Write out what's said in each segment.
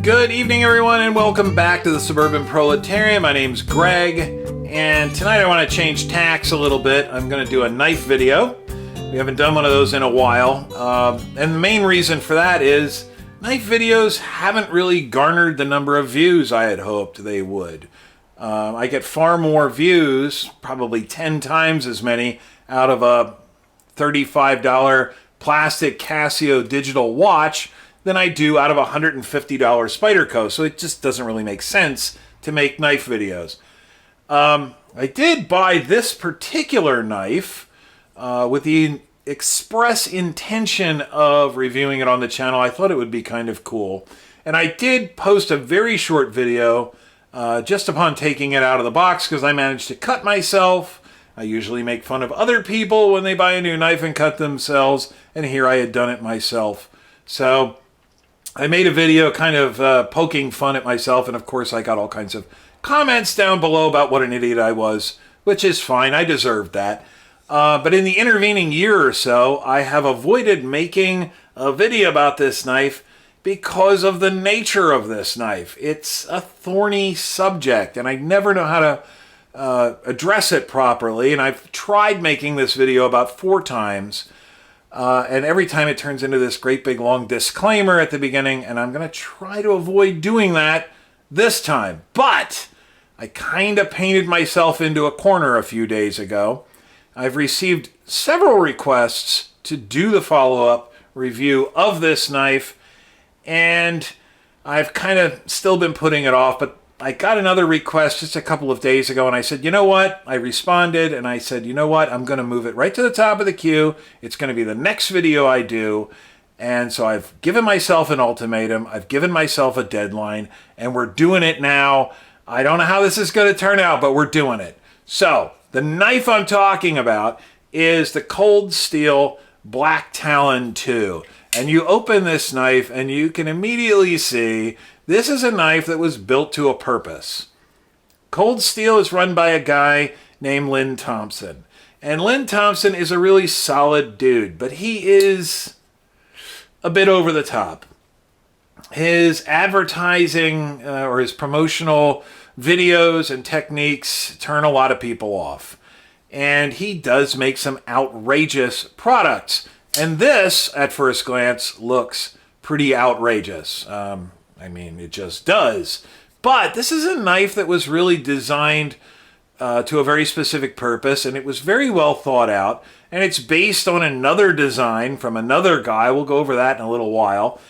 Good evening, everyone, and welcome back to the Suburban Proletarian. My name's Greg, and tonight I want to change tacks a little bit. I'm going to do a knife video. We haven't done one of those in a while, and the main reason for that is knife videos haven't really garnered the number of views I had hoped they would. I get far more views, probably 10 times as many, out of a $35 plastic Casio digital watch than I do out of a $150 Spyderco, so it just doesn't really make sense to make knife videos. I did buy this particular knife with the express intention of reviewing it on the channel. I thought it would be kind of cool. And I did post a very short video just upon taking it out of the box because I managed to cut myself. I usually make fun of other people when they buy a new knife and cut themselves, and here I had done it myself. So I made a video kind of poking fun at myself, and of course I got all kinds of comments down below about what an idiot I was, which is fine. I deserved that. But in the intervening year or so, I have avoided making a video about this knife because of the nature of this knife. It's a thorny subject, and I never know how to address it properly, and I've tried making this video about 4 times. And every time it turns into this great big long disclaimer at the beginning, and I'm going to try to avoid doing that this time. But I kind of painted myself into a corner a few days ago. I've received several requests to do the follow-up review of this knife, and I've kind of still been putting it off, but I got another request just a couple of days ago, and I said, you know what? I responded, and I said, you know what? I'm going to move it right to the top of the queue. It's going to be the next video I do. And so I've given myself an ultimatum. I've given myself a deadline, and we're doing it now. I don't know how this is going to turn out, but we're doing it. So the knife I'm talking about is the Cold Steel Black Talon 2. And you open this knife, and you can immediately see this is a knife that was built to a purpose. Cold Steel is run by a guy named Lynn Thompson. And Lynn Thompson is a really solid dude, but he is a bit over the top. His advertising or his promotional videos and techniques turn a lot of people off. And he does make some outrageous products. And this, at first glance, looks pretty outrageous. I mean, it just does. But this is a knife that was really designed to a very specific purpose, and it was very well thought out. And it's based on another design from another guy. We'll go over that in a little while,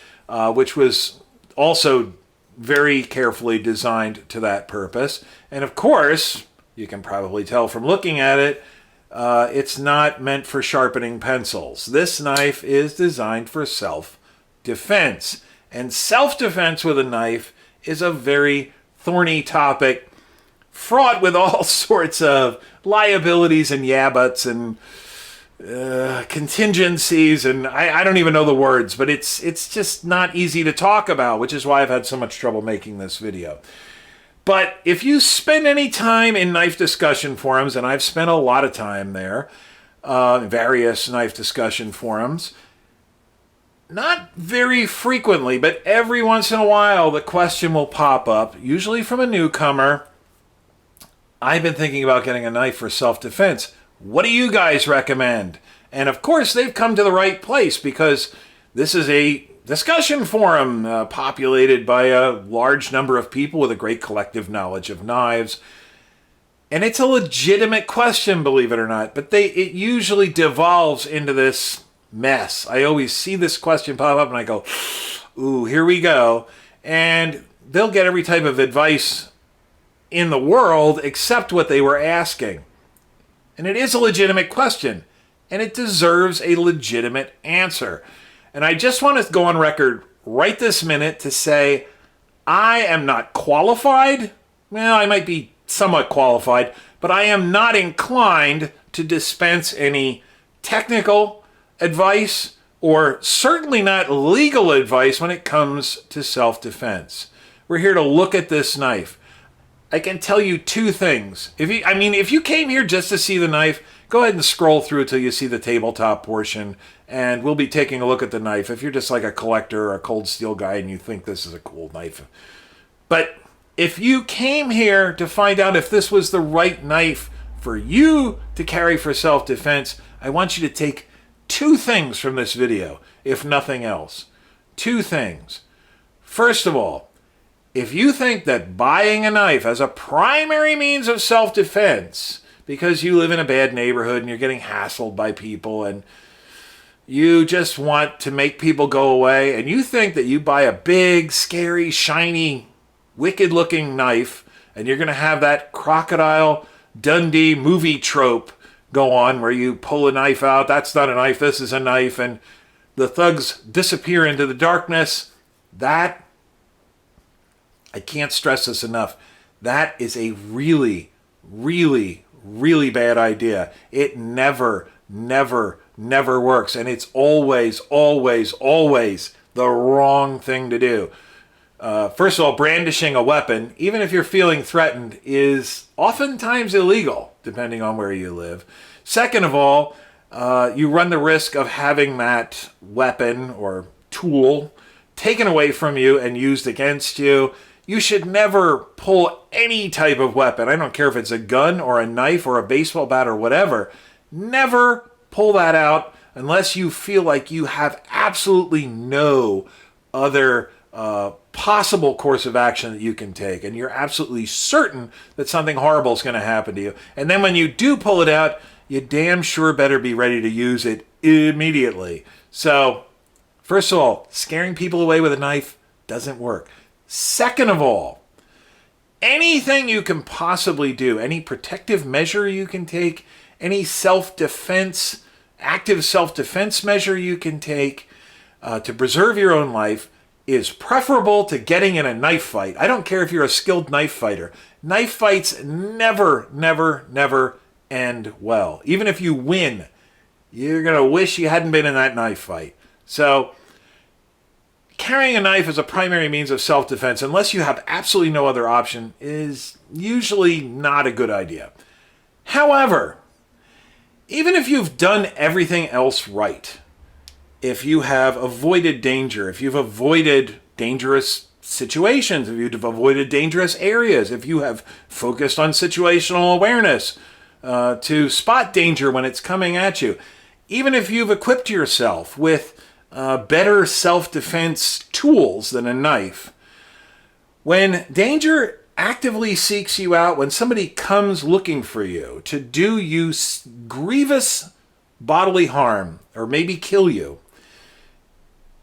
which was also very carefully designed to that purpose. And of course, you can probably tell from looking at it, it's not meant for sharpening pencils. This knife is designed for self-defense. And self-defense with a knife is a very thorny topic, fraught with all sorts of liabilities and yabuts and contingencies, and I don't even know the words, but it's just not easy to talk about, which is why I've had so much trouble making this video. But if you spend any time in knife discussion forums, and I've spent a lot of time there, various knife discussion forums, not very frequently, but every once in a while, the question will pop up, usually from a newcomer. I've been thinking about getting a knife for self-defense. What do you guys recommend? And of course, they've come to the right place because this is a discussion forum populated by a large number of people with a great collective knowledge of knives. And it's a legitimate question, believe it or not, but it usually devolves into this mess. I always see this question pop up and I go, ooh, here we go. And they'll get every type of advice in the world except what they were asking. And it is a legitimate question, and it deserves a legitimate answer. And I just want to go on record right this minute to say I am not qualified. Well, I might be somewhat qualified, but I am not inclined to dispense any technical advice or certainly not legal advice when it comes to self-defense. We're here to look at this knife. I can tell you 2 things. If you came here just to see the knife, go ahead and scroll through till you see the tabletop portion, and we'll be taking a look at the knife if you're just like a collector or a cold steel guy and you think this is a cool knife. But if you came here to find out if this was the right knife for you to carry for self-defense, I want you to take two things from this video, if nothing else. Two things. First of all, if you think that buying a knife as a primary means of self-defense, because you live in a bad neighborhood and you're getting hassled by people and you just want to make people go away, and you think that you buy a big, scary, shiny, wicked-looking knife and you're going to have that Crocodile Dundee movie trope go on where you pull a knife out, that's not a knife, this is a knife, and the thugs disappear into the darkness, that, I can't stress this enough, that is a really, really, really bad idea. It never, never, never works, and it's always, always, always the wrong thing to do. First of all, brandishing a weapon, even if you're feeling threatened, is oftentimes illegal, depending on where you live. Second of all, you run the risk of having that weapon or tool taken away from you and used against you. You should never pull any type of weapon. I don't care if it's a gun or a knife or a baseball bat or whatever. Never pull that out unless you feel like you have absolutely no other possible course of action that you can take, and you're absolutely certain that something horrible is going to happen to you. And then when you do pull it out, you damn sure better be ready to use it immediately. So, first of all, scaring people away with a knife doesn't work. Second of all, anything you can possibly do, any protective measure you can take, any self-defense, active self-defense measure you can take to preserve your own life is preferable to getting in a knife fight. I don't care if you're a skilled knife fighter. Knife fights never, never, never end well. Even if you win, you're going to wish you hadn't been in that knife fight. So, carrying a knife as a primary means of self-defense, unless you have absolutely no other option, is usually not a good idea. However, even if you've done everything else right, if you have avoided danger, if you've avoided dangerous situations, if you've avoided dangerous areas, if you have focused on situational awareness to spot danger when it's coming at you, even if you've equipped yourself with better self-defense tools than a knife, when danger actively seeks you out, when somebody comes looking for you to do you grievous bodily harm or maybe kill you,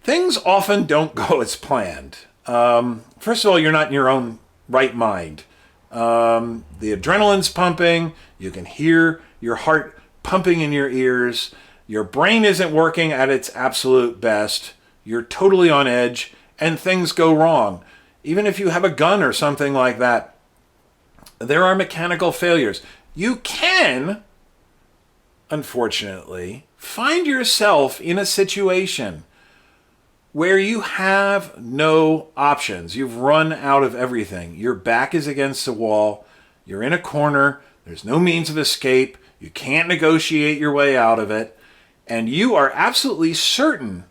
things often don't go as planned. First of all, you're not in your own right mind. The adrenaline's pumping. You can hear your heart pumping in your ears. Your brain isn't working at its absolute best. You're totally on edge, and things go wrong. Even if you have a gun or something like that, there are mechanical failures. You can, unfortunately, find yourself in a situation where you have no options. You've run out of everything. Your back is against the wall. You're in a corner. There's no means of escape. You can't negotiate your way out of it. And you are absolutely certain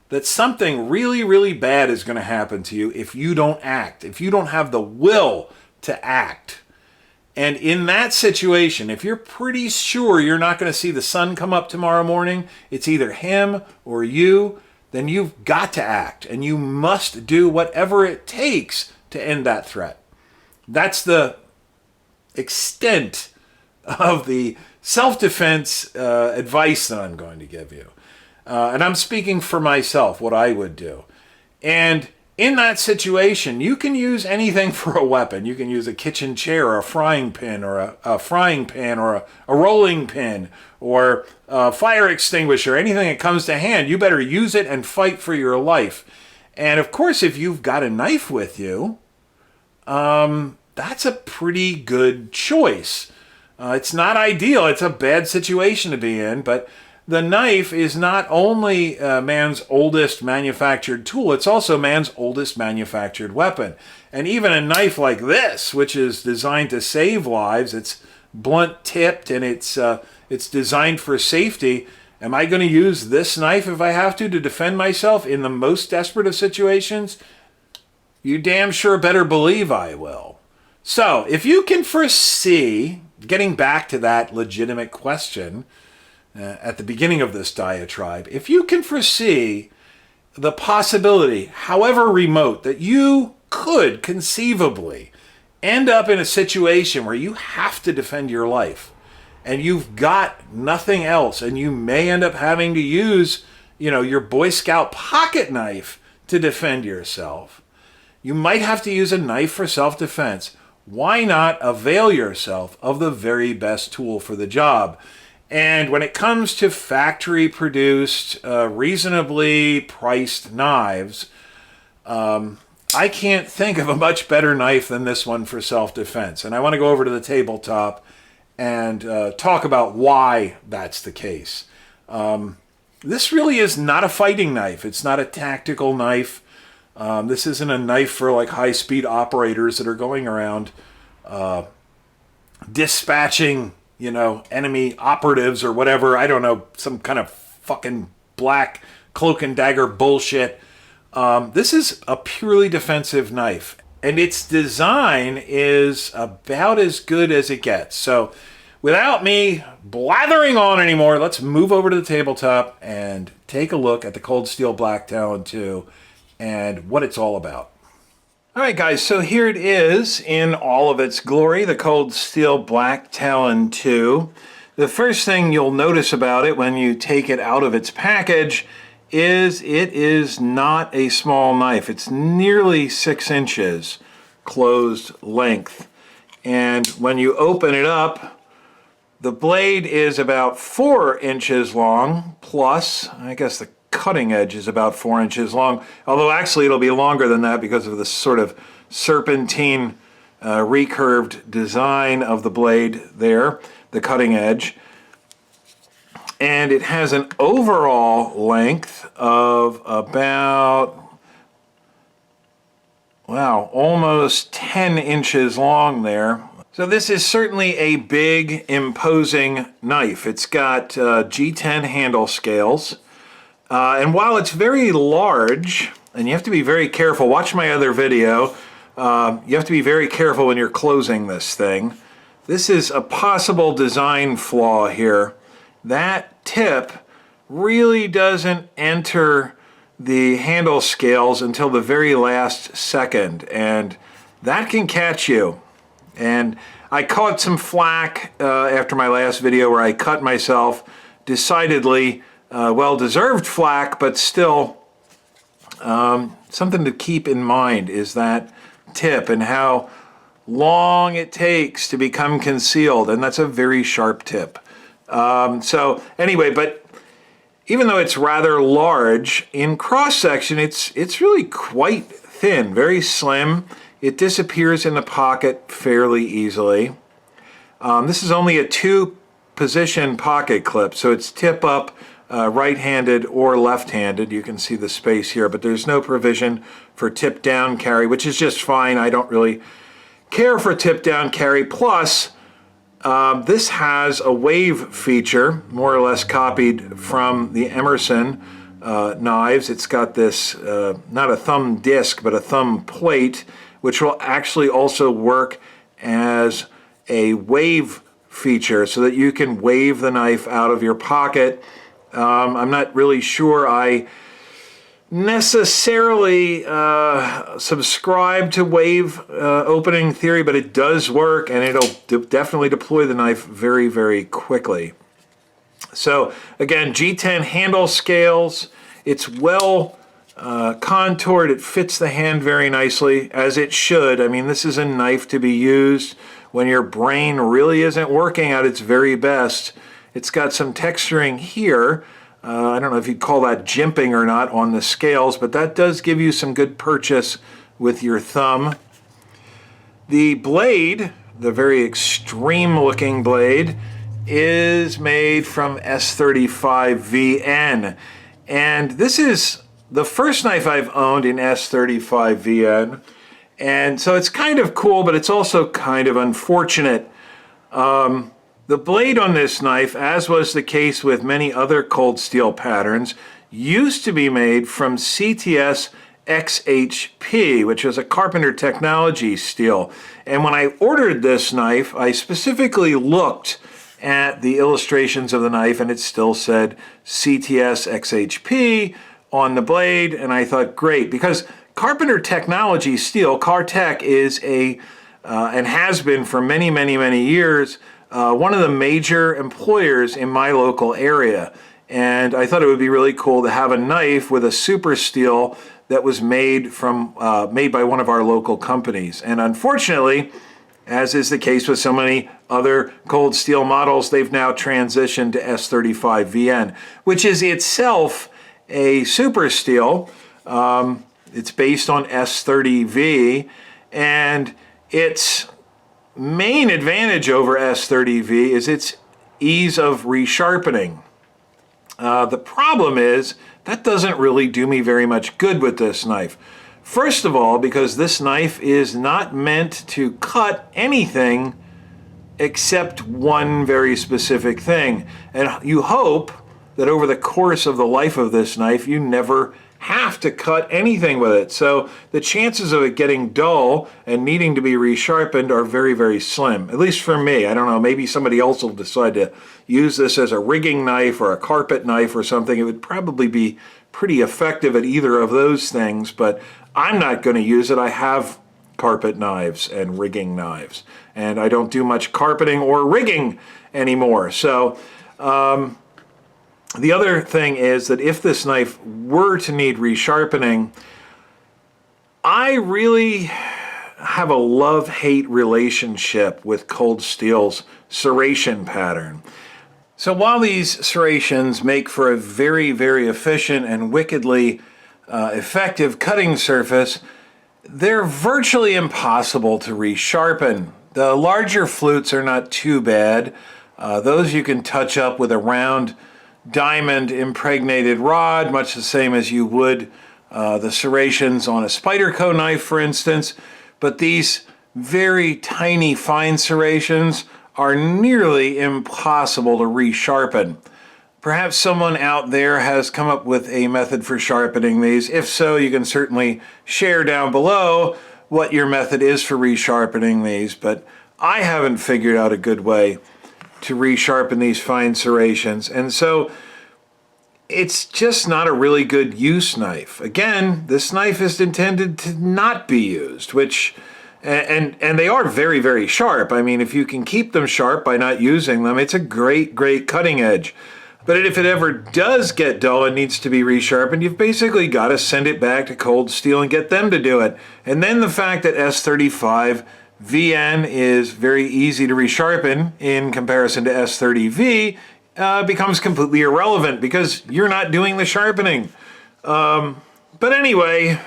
that something really, really bad is going to happen to you if you don't act, if you don't have the will to act. And in that situation, if you're pretty sure you're not going to see the sun come up tomorrow morning, it's either him or you, then you've got to act, and you must do whatever it takes to end that threat. That's the extent of the self-defense advice that I'm going to give you. And I'm speaking for myself, what I would do. And in that situation, you can use anything for a weapon. You can use a kitchen chair or a frying pan or a frying pan or a rolling pin or a fire extinguisher, anything that comes to hand. You better use it and fight for your life. And of course, if you've got a knife with you, that's a pretty good choice. It's not ideal. It's a bad situation to be in, but the knife is not only man's oldest manufactured tool, it's also man's oldest manufactured weapon. And even a knife like this, which is designed to save lives, it's blunt tipped and it's It's designed for safety. Am I going to use this knife if I have to defend myself in the most desperate of situations? You damn sure better believe I will. So, if you can foresee, getting back to that legitimate question at the beginning of this diatribe, if you can foresee the possibility, however remote, that you could conceivably end up in a situation where you have to defend your life and you've got nothing else, and you may end up having to use, your Boy Scout pocket knife to defend yourself. You might have to use a knife for self-defense. Why not avail yourself of the very best tool for the job? And when it comes to factory-produced, reasonably priced knives, I can't think of a much better knife than this one for self-defense. And I want to go over to the tabletop and talk about why that's the case. This really is not a fighting knife. It's not a tactical knife. This isn't a knife for like high-speed operators that are going around dispatching, enemy operatives or whatever. I don't know, some kind of fucking black cloak and dagger bullshit. This is a purely defensive knife, and its design is about as good as it gets. So without me blathering on anymore, let's move over to the tabletop and take a look at the Cold Steel Black Talon 2 and what it's all about. All right, guys, so here it is in all of its glory, the Cold Steel Black Talon 2. The first thing you'll notice about it when you take it out of its package is it is not a small knife. It's nearly 6 inches closed length. And when you open it up, the blade is about 4 inches long, plus, I guess the cutting edge is about 4 inches long, although actually it'll be longer than that because of the sort of serpentine recurved design of the blade there, the cutting edge. And it has an overall length of about, wow, almost 10 inches long there. So this is certainly a big, imposing knife. It's got G10 handle scales. And while it's very large, and you have to be very careful, watch my other video, you have to be very careful when you're closing this thing. This is a possible design flaw here. That tip really doesn't enter the handle scales until the very last second, and that can catch you. And I caught some flack after my last video where I cut myself, decidedly well-deserved flack, but still something to keep in mind is that tip and how long it takes to become concealed, and that's a very sharp tip. So anyway, but even though it's rather large, in cross-section it's really quite thin, very slim. It disappears in the pocket fairly easily. This is only a 2-position pocket clip, so it's tip up, right-handed or left-handed. You can see the space here, but there's no provision for tip-down carry, which is just fine. I don't really care for tip-down carry. Plus, this has a wave feature, more or less copied from the Emerson knives. It's got this, not a thumb disc, but a thumb plate, which will actually also work as a wave feature so that you can wave the knife out of your pocket. I'm not really sure I necessarily subscribe to wave opening theory, but it does work, and it'll definitely deploy the knife very, very quickly. So again, G10 handle scales. It's well contoured. It fits the hand very nicely, as it should. I mean, this is a knife to be used when your brain really isn't working at its very best. It's got some texturing here. I don't know if you'd call that jimping or not on the scales, but that does give you some good purchase with your thumb. The blade, the very extreme looking blade, is made from S35VN. And this is the first knife I've owned in S35VN. And so it's kind of cool, but it's also kind of unfortunate. The blade on this knife, as was the case with many other cold steel patterns, used to be made from CTS XHP, which is a Carpenter Technology steel. And when I ordered this knife, I specifically looked at the illustrations of the knife, and it still said CTS XHP on the blade, and I thought, great, because Carpenter Technology steel, Cartech, is and has been for many, many, many years, one of the major employers in my local area. And I thought it would be really cool to have a knife with a super steel that was made by one of our local companies. And unfortunately, as is the case with so many other cold steel models, they've now transitioned to S35VN, which is itself a super steel. It's based on S30V, and its main advantage over S30V is its ease of resharpening. The problem is that doesn't really do me very much good with this knife. First of all, because this knife is not meant to cut anything except one very specific thing. And you hope that over the course of the life of this knife, you never have to cut anything with it. So the chances of it getting dull and needing to be resharpened are very, very slim. At least for me. I don't know, maybe somebody else will decide to use this as a rigging knife or a carpet knife or something. It would probably be pretty effective at either of those things, but I'm not going to use it. I have carpet knives and rigging knives, and I don't do much carpeting or rigging anymore. So the other thing is that if this knife were to need resharpening, I really have a love-hate relationship with cold steel's serration pattern. So while these serrations make for a very, very efficient and wickedly effective cutting surface, they're virtually impossible to resharpen. The larger flutes are not too bad. Those you can touch up with a round diamond impregnated rod, much the same as you would the serrations on a Spyderco knife, for instance. But these very tiny fine serrations are nearly impossible to resharpen. Perhaps someone out there has come up with a method for sharpening these. If so, you can certainly share down below what your method is for resharpening these, but I haven't figured out a good way to resharpen these fine serrations, and so it's just not a really good use knife. Again, this knife is intended to not be used, which and they are very, very sharp. I mean, if you can keep them sharp by not using them, it's a great, great cutting edge. But if it ever does get dull and needs to be resharpened, you've basically got to send it back to Cold Steel and get them to do it. And then the fact that S35VN is very easy to resharpen in comparison to S30V becomes completely irrelevant because you're not doing the sharpening. But anyway,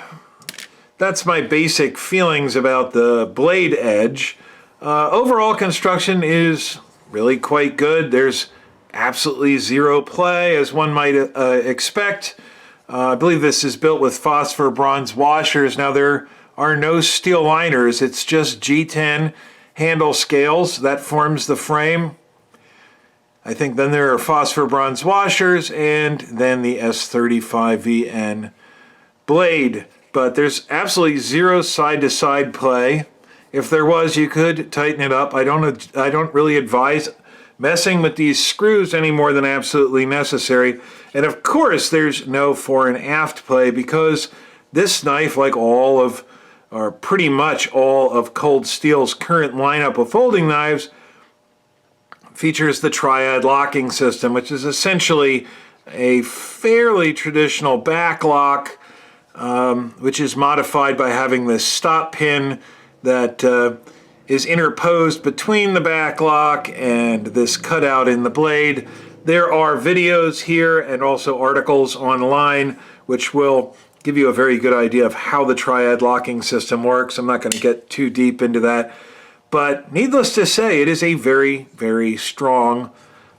that's my basic feelings about the blade edge. Overall construction is really quite good. There's absolutely zero play, as one might expect. I believe this is built with phosphor bronze washers. Now, there are no steel liners. It's just G10 handle scales. That forms the frame. I think then there are phosphor bronze washers and then the S35VN blade. But there's absolutely zero side-to-side play. If there was, you could tighten it up. I don't really advise messing with these screws any more than absolutely necessary. And of course, there's no fore and aft play because this knife, like all of, or pretty much all of Cold Steel's current lineup of folding knives, features the triad locking system, which is essentially a fairly traditional back lock, which is modified by having this stop pin that is interposed between the back lock and this cutout in the blade. There are videos here and also articles online which will give you a very good idea of how the triad locking system works. I'm not going to get too deep into that, but needless to say, it is a very, very strong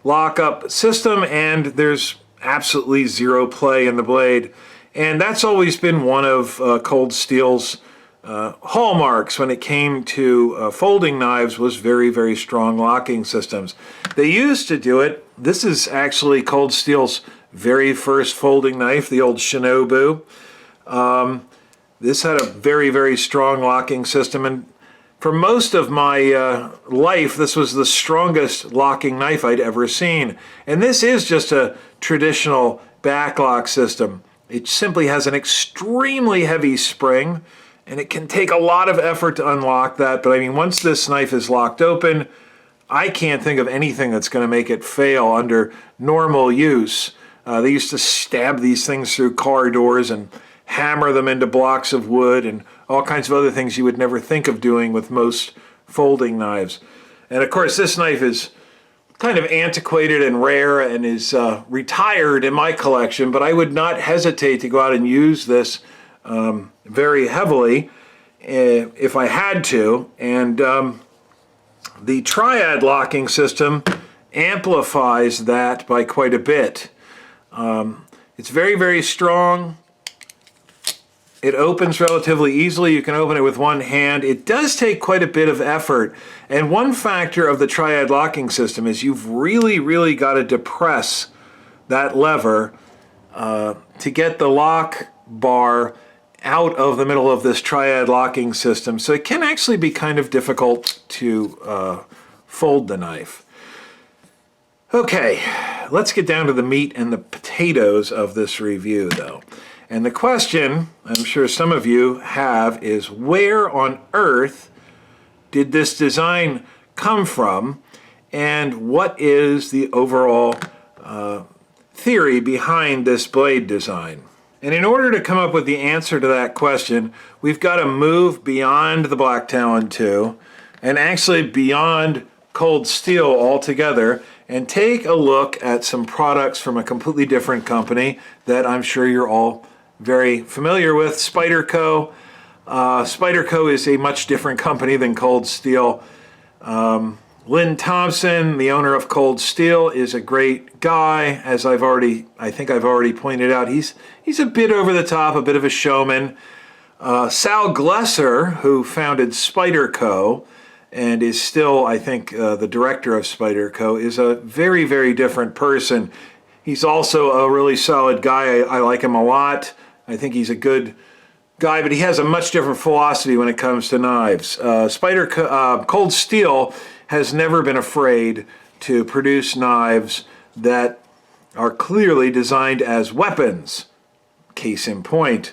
lockup system, and there's absolutely zero play in the blade. And that's always been one of Cold Steel's hallmarks when it came to folding knives was very, very strong locking systems. They used to do it. This is actually Cold Steel's very first folding knife, the old Shinobu. This had a very, very strong locking system, and for most of my life, this was the strongest locking knife I'd ever seen. And this is just a traditional backlock system. It simply has an extremely heavy spring, and it can take a lot of effort to unlock that. But I mean, once this knife is locked open, I can't think of anything that's going to make it fail under normal use. They used to stab these things through car doors and hammer them into blocks of wood and all kinds of other things you would never think of doing with most folding knives. And of course, this knife is kind of antiquated and rare and is retired in my collection, but I would not hesitate to go out and use this very heavily if I had to. And the triad locking system amplifies that by quite a bit. It's very, very strong. It opens relatively easily. You can open it with one hand. It does take quite a bit of effort. And one factor of the triad locking system is you've really, really got to depress that lever to get the lock bar out of the middle of this triad locking system. So it can actually be kind of difficult to fold the knife. Okay, let's get down to the meat and the potatoes of this review, though. And the question I'm sure some of you have is, where on earth did this design come from, and what is the overall theory behind this blade design? And in order to come up with the answer to that question, we've got to move beyond the Black Talon 2 and actually beyond Cold Steel altogether and take a look at some products from a completely different company that I'm sure you're all very familiar with, Spyderco. Spyderco is a much different company than Cold Steel. Lynn Thompson, the owner of Cold Steel, is a great guy, as I think I've already pointed out. He's a bit over the top, a bit of a showman. Sal Glesser, who founded Spyderco and is still, I think, the director of Spyderco, is a very, very different person. He's also a really solid guy. I like him a lot. I think he's a good guy, but he has a much different philosophy when it comes to knives. Cold Steel has never been afraid to produce knives that are clearly designed as weapons. Case in point.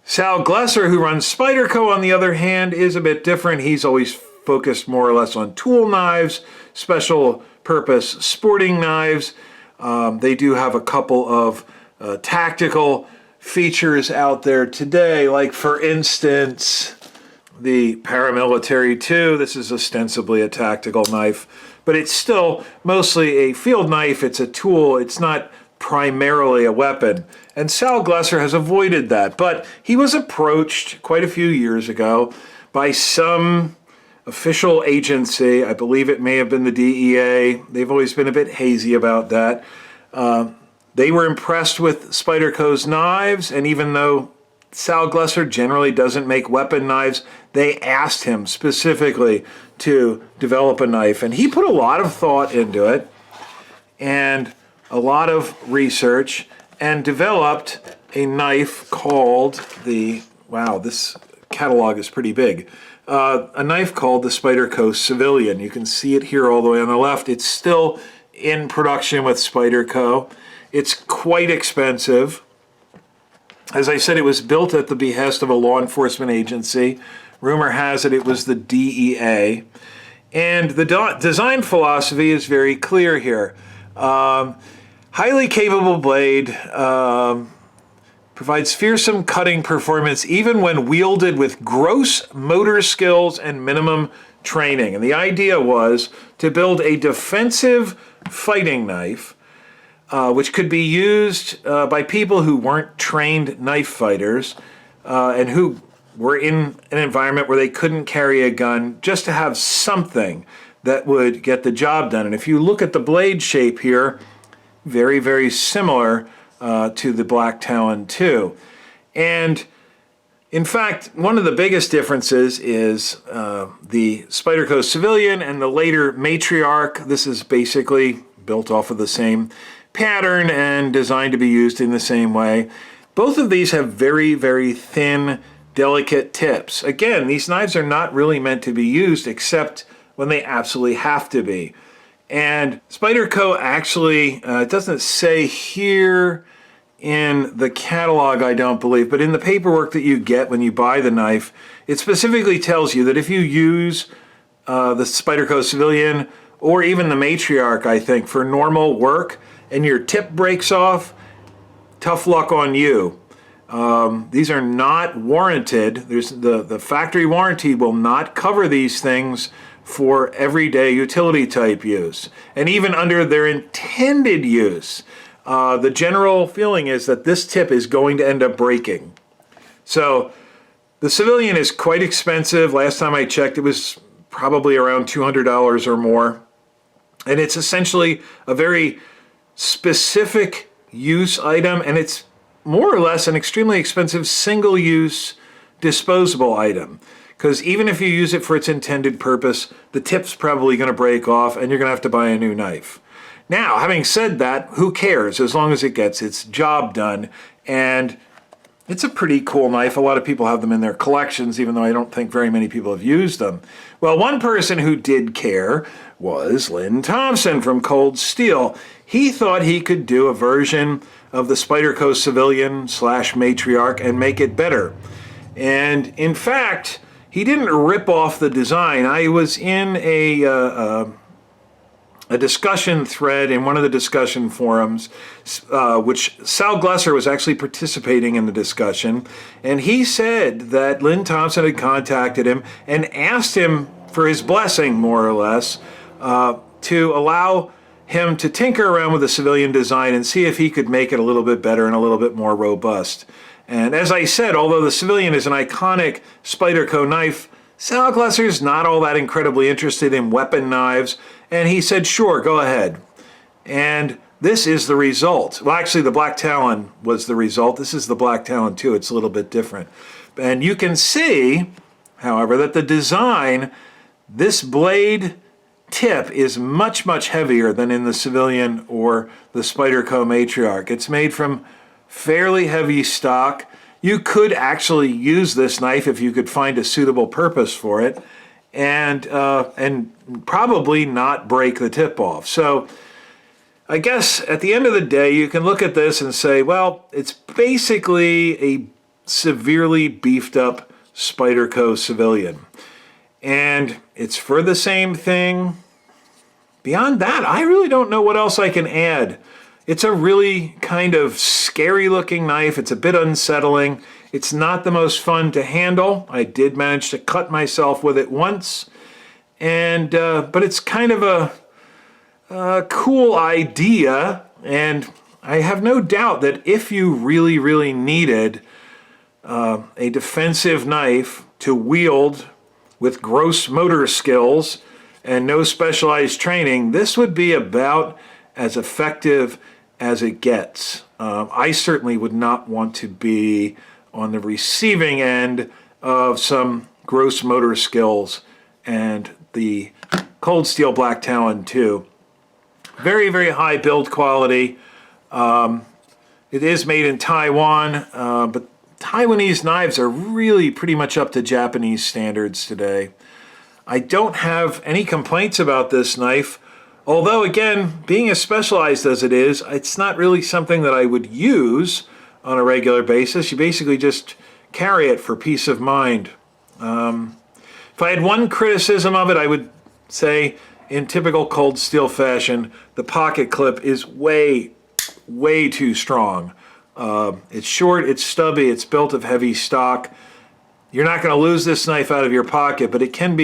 Sal Glesser, who runs Spyderco, on the other hand, is a bit different. He's always focused more or less on tool knives, special purpose sporting knives. They do have a couple of tactical features out there today, like for instance the Paramilitary 2. This is ostensibly a tactical knife, but it's still mostly a field knife. It's a tool. It's not primarily a weapon. And Sal Glesser has avoided that, but he was approached quite a few years ago by some official agency. I believe it may have been the DEA. They've always been a bit hazy about that. They were impressed with Spyderco's knives, and even though Sal Glesser generally doesn't make weapon knives, they asked him specifically to develop a knife. And he put a lot of thought into it and a lot of research and developed a knife called the, wow, this catalog is pretty big, a knife called the Spyderco Civilian. You can see it here all the way on the left. It's still in production with Spyderco. It's quite expensive. As I said, it was built at the behest of a law enforcement agency. Rumor has it was the DEA. And the design philosophy is very clear here. Highly capable blade, provides fearsome cutting performance even when wielded with gross motor skills and minimum training. And the idea was to build a defensive fighting knife which could be used by people who weren't trained knife fighters and who were in an environment where they couldn't carry a gun, just to have something that would get the job done. And if you look at the blade shape here, very, very similar to the Black Talon 2. And In fact, one of the biggest differences is the Spyderco Civilian and the later Matriarch. This is basically built off of the same pattern and designed to be used in the same way. Both of these have very, very thin, delicate tips. Again, these knives are not really meant to be used except when they absolutely have to be. And Spyderco actually, it doesn't say here in the catalog, I don't believe, but in the paperwork that you get when you buy the knife, it specifically tells you that if you use the Spyderco Civilian or even the Matriarch, I think, for normal work and your tip breaks off, tough luck on you. These are not warranted. The factory warranty will not cover these things for everyday utility type use. And even under their intended use, the general feeling is that this tip is going to end up breaking. So the Civilian is quite expensive. Last time I checked, it was probably around $200 or more. And it's essentially a very specific use item, and it's more or less an extremely expensive single-use disposable item. Because even if you use it for its intended purpose, the tip's probably going to break off and you're going to have to buy a new knife. Now, having said that, who cares as long as it gets its job done? And it's a pretty cool knife. A lot of people have them in their collections, even though I don't think very many people have used them. Well, one person who did care was Lynn Thompson from Cold Steel. He thought he could do a version of the Spyderco Civilian / Matriarch and make it better. And in fact, he didn't rip off the design. I was in a discussion thread in one of the discussion forums, which Sal Glesser was actually participating in the discussion, and he said that Lynn Thompson had contacted him and asked him for his blessing, more or less, to allow him to tinker around with the Civilian design and see if he could make it a little bit better and a little bit more robust. And as I said, although the Civilian is an iconic Spyderco knife, Sal Glesser's not all that incredibly interested in weapon knives, and he said, sure, go ahead. And this is the result. Well, actually, the Black Talon was the result. This is the Black Talon, too. It's a little bit different. And you can see, however, that the design, this blade tip is much, much heavier than in the Civilian or the Spyderco Matriarch. It's made from fairly heavy stock. You could actually use this knife if you could find a suitable purpose for it, and probably not break the tip off. So I guess at the end of the day, you can look at this and say, well, it's basically a severely beefed up Spyderco Civilian. And it's for the same thing. Beyond that, I really don't know what else I can add. It's a really kind of scary looking knife. It's a bit unsettling. It's not the most fun to handle. I did manage to cut myself with it once. And but it's kind of a cool idea. And I have no doubt that if you really, really needed a defensive knife to wield with gross motor skills and no specialized training, this would be about as effective as it gets. I certainly would not want to be on the receiving end of some gross motor skills, and the Cold Steel Black Talon too. Very, very high build quality. It is made in Taiwan, but Taiwanese knives are really pretty much up to Japanese standards today. I don't have any complaints about this knife. Although, again, being as specialized as it is, it's not really something that I would use on a regular basis. You basically just carry it for peace of mind. If I had one criticism of it, I would say, in typical Cold Steel fashion, the pocket clip is way, way too strong. It's short, it's stubby, it's built of heavy stock. You're not going to lose this knife out of your pocket, but it can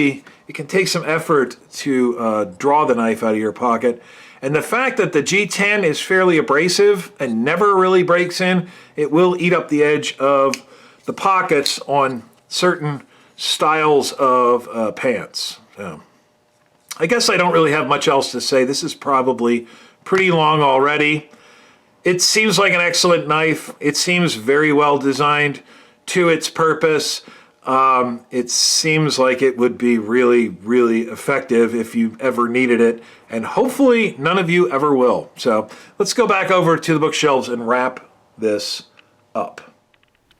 take some effort to draw the knife out of your pocket. And the fact that the G10 is fairly abrasive and never really breaks in, it will eat up the edge of the pockets on certain styles of pants. So, I guess I don't really have much else to say. This is probably pretty long already. It seems like an excellent knife. It seems very well designed to its purpose. It seems like it would be really, really effective if you ever needed it, and hopefully none of you ever will. So let's go back over to the bookshelves and wrap this up.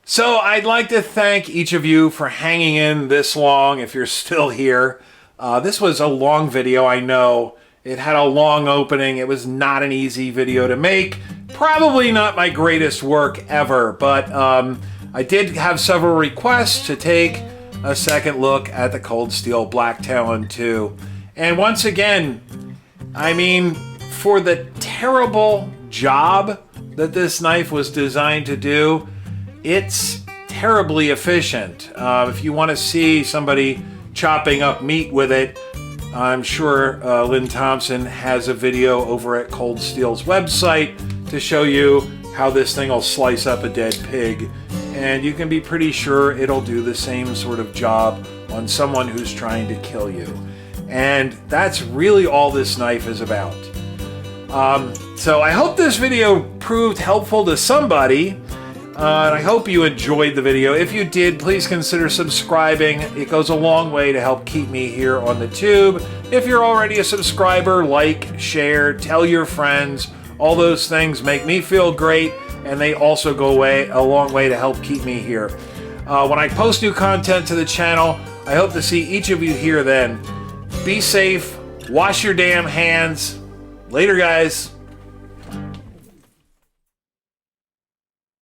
So I'd like to thank each of you for hanging in this long if you're still here. This was a long video, I know. It had a long opening. It was not an easy video to make. Probably not my greatest work ever, but I did have several requests to take a second look at the Cold Steel Black Talon 2. And once again, I mean, for the terrible job that this knife was designed to do, it's terribly efficient. If you want to see somebody chopping up meat with it, I'm sure Lynn Thompson has a video over at Cold Steel's website to show you how this thing will slice up a dead pig. And you can be pretty sure it'll do the same sort of job on someone who's trying to kill you. And that's really all this knife is about. So I hope this video proved helpful to somebody. And I hope you enjoyed the video. If you did, please consider subscribing. It goes a long way to help keep me here on the tube. If you're already a subscriber, like, share, tell your friends. All those things make me feel great, and they also go a long way to help keep me here. When I post new content to the channel, I hope to see each of you here then. Be safe, wash your damn hands. Later, guys.